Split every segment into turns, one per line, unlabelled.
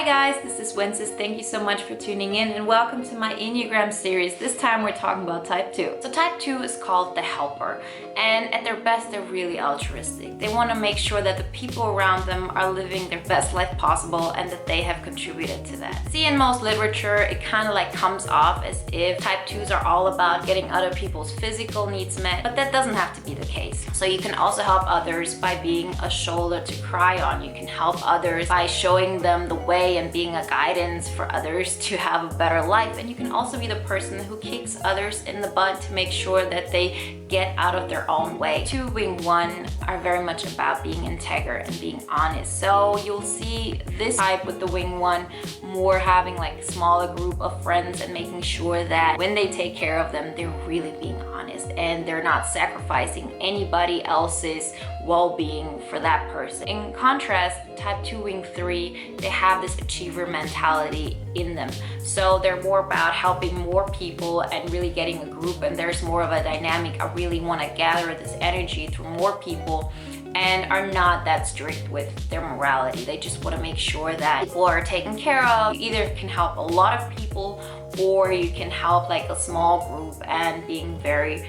Hi guys, this is Wenzes. Thank you so much for tuning in and welcome to my Enneagram series. This time we're talking about type 2. So type 2 is called the helper, and at their best they're really altruistic. They want to make sure that the people around them are living their best life possible and that they have contributed to that. See, in most literature it kind of like comes off as if type 2s are all about getting other people's physical needs met, but that doesn't have to be the case. So you can also help others by being a shoulder to cry on. You can help others by showing them the way and being a guidance for others to have a better life. And you can also be the person who kicks others in the butt to make sure that they get out of their own way. 2w1 are very much about being integer and being honest. So you'll see this type with the wing 1 more having like a smaller group of friends and making sure that when they take care of them, they're really being honest and they're not sacrificing anybody else's well-being for that person. In contrast, type 2 wing 3, they have this achiever mentality in them. So they're more about helping more people and really getting a group, and there's more of a dynamic. I really want to gather this energy through more people, and are not that strict with their morality. They just want to make sure that people are taken care of. You either can help a lot of people or you can help like a small group and being very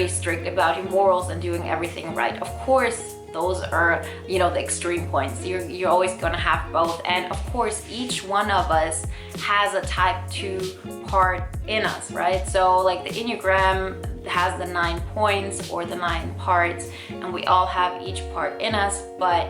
strict about your morals and doing everything right. Of course, those are, the extreme points. You're always gonna have both. And of course, each one of us has a type 2 part in us, right? So like the Enneagram has the 9 points or the 9 parts, and we all have each part in us, but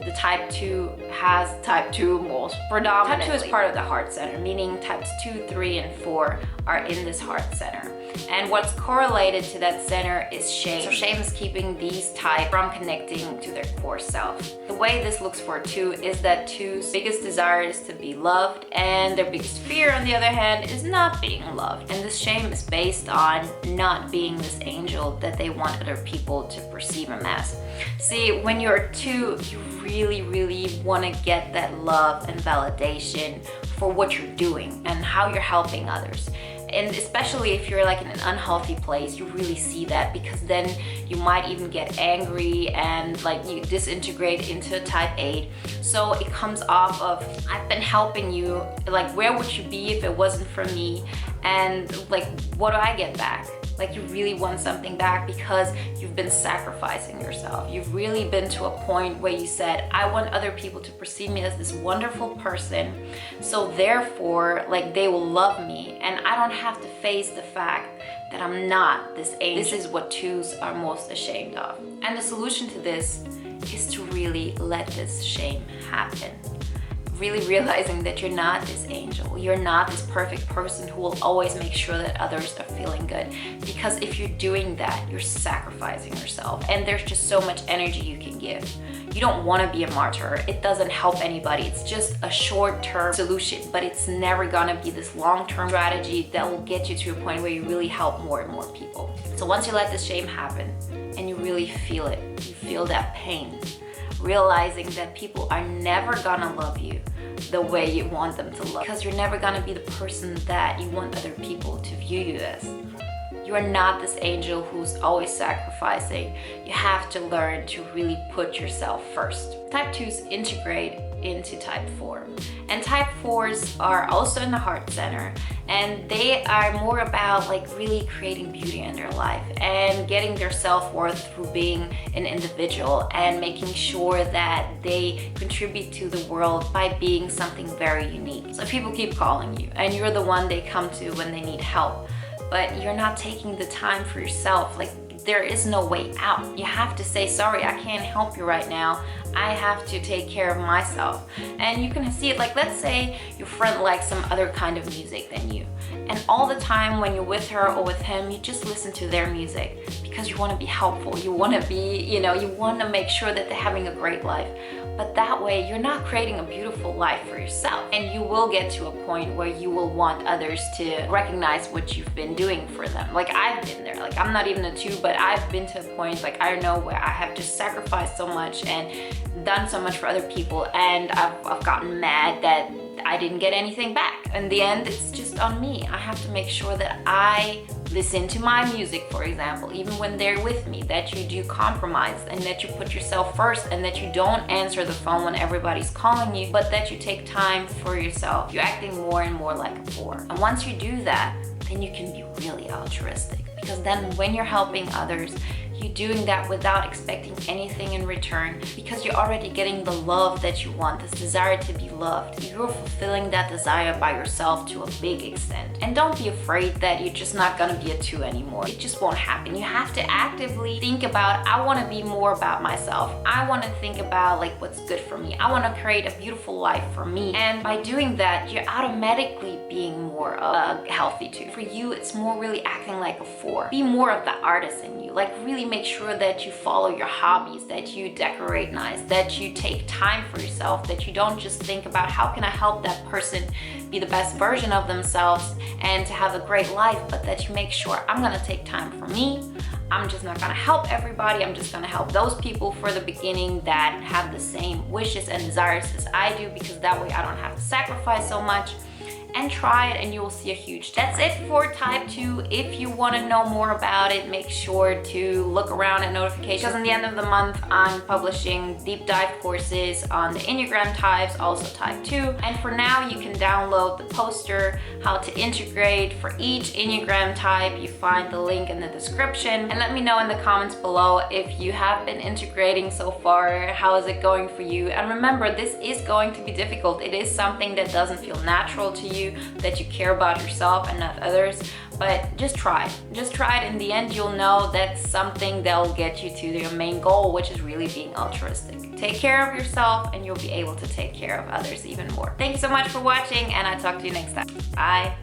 the type 2 has type 2 most predominantly. Type 2 is part of the heart center, meaning types 2, 3, and 4 are in this heart center. And what's correlated to that center is shame. So shame is keeping these types from connecting to their core self. The way this looks for 2 is that 2's biggest desire is to be loved, and their biggest fear, on the other hand, is not being loved. And this shame is based on not being this angel that they want other people to perceive them as. See, when you're a 2, you really want to get that love and validation for what you're doing and how you're helping others. And especially if you're like in an unhealthy place, you really see that, because then you might even get angry and like you disintegrate into type 8. So it comes off of, I've been helping you, like where would you be if it wasn't for me? And like, what do I get back? Like, you really want something back because you've been sacrificing yourself. You've really been to a point where you said, I want other people to perceive me as this wonderful person, so therefore like they will love me and I don't have to face the fact that I'm not this angel. This is what 2s are most ashamed of. And the solution to this is to really let this shame happen. Really realizing that you're not this angel. You're not this perfect person who will always make sure that others are feeling good. Because if you're doing that, you're sacrificing yourself. And there's just so much energy you can give. You don't want to be a martyr. It doesn't help anybody. It's just a short-term solution, but it's never gonna be this long-term strategy that will get you to a point where you really help more and more people. So once you let this shame happen and you really feel it, you feel that pain, realizing that people are never gonna love you the way you want them to love, because you're never gonna be the person that you want other people to view you as. You are not this angel who's always sacrificing. You have to learn to really put yourself first. Type 2s integrate into type 4. And type 4s are also in the heart center, and they are more about like really creating beauty in their life and getting their self-worth through being an individual and making sure that they contribute to the world by being something very unique. So people keep calling you and you're the one they come to when they need help, but you're not taking the time for yourself. Like, there is no way out. You have to say, sorry, I can't help you right now. I have to take care of myself. And you can see it, like, let's say your friend likes some other kind of music than you. And all the time when you're with her or with him, you just listen to their music because you want to be helpful. You want to be, you want to make sure that they're having a great life. But that way, you're not creating a beautiful life for yourself. And you will get to a point where you will want others to recognize what you've been doing for them. Like, I've been there. Like, I'm not even a 2, but I've been to a point, like, I know where I have just sacrificed so much and done so much for other people. And I've gotten mad that I didn't get anything back. In the end, it's just on me. I have to make sure that I listen to my music, for example, even when they're with me, that you do compromise and that you put yourself first and that you don't answer the phone when everybody's calling you, but that you take time for yourself. You're acting more and more like a 4. And once you do that, then you can be really altruistic, because then when you're helping others, you're doing that without expecting anything in return, because you're already getting the love that you want, this desire to be loved. You're fulfilling that desire by yourself to a big extent. And don't be afraid that you're just not gonna be a 2 anymore. It just won't happen. You have to actively think about, I wanna be more about myself. I wanna think about like what's good for me. I wanna create a beautiful life for me. And by doing that, you're automatically being more of a healthy 2. For you, it's more really acting like a 4. Be more of the artist in you. Like really make sure that you follow your hobbies, that you decorate nice, that you take time for yourself, that you don't just think about how can I help that person be the best version of themselves and to have a great life, but that you make sure I'm gonna take time for me. I'm just not gonna help everybody. I'm just gonna help those people for the beginning that have the same wishes and desires as I do, because that way I don't have to sacrifice so much. And try it and you will see a huge. That's it for type 2. If you want to know more about it, make sure to look around at notifications, because in the end of the month I'm publishing deep dive courses on the Enneagram types, also type 2. And for now you can download the poster, how to integrate for each Enneagram type. You find the link in the description, and let me know in the comments below if you have been integrating so far. How is it going for you? And remember, this is going to be difficult. It is something that doesn't feel natural to you, that you care about yourself and not others, but just try it. In the end, you'll know that's something that'll get you to your main goal, which is really being altruistic. Take care of yourself and you'll be able to take care of others even more. Thank you so much for watching, and I'll talk to you next time. Bye.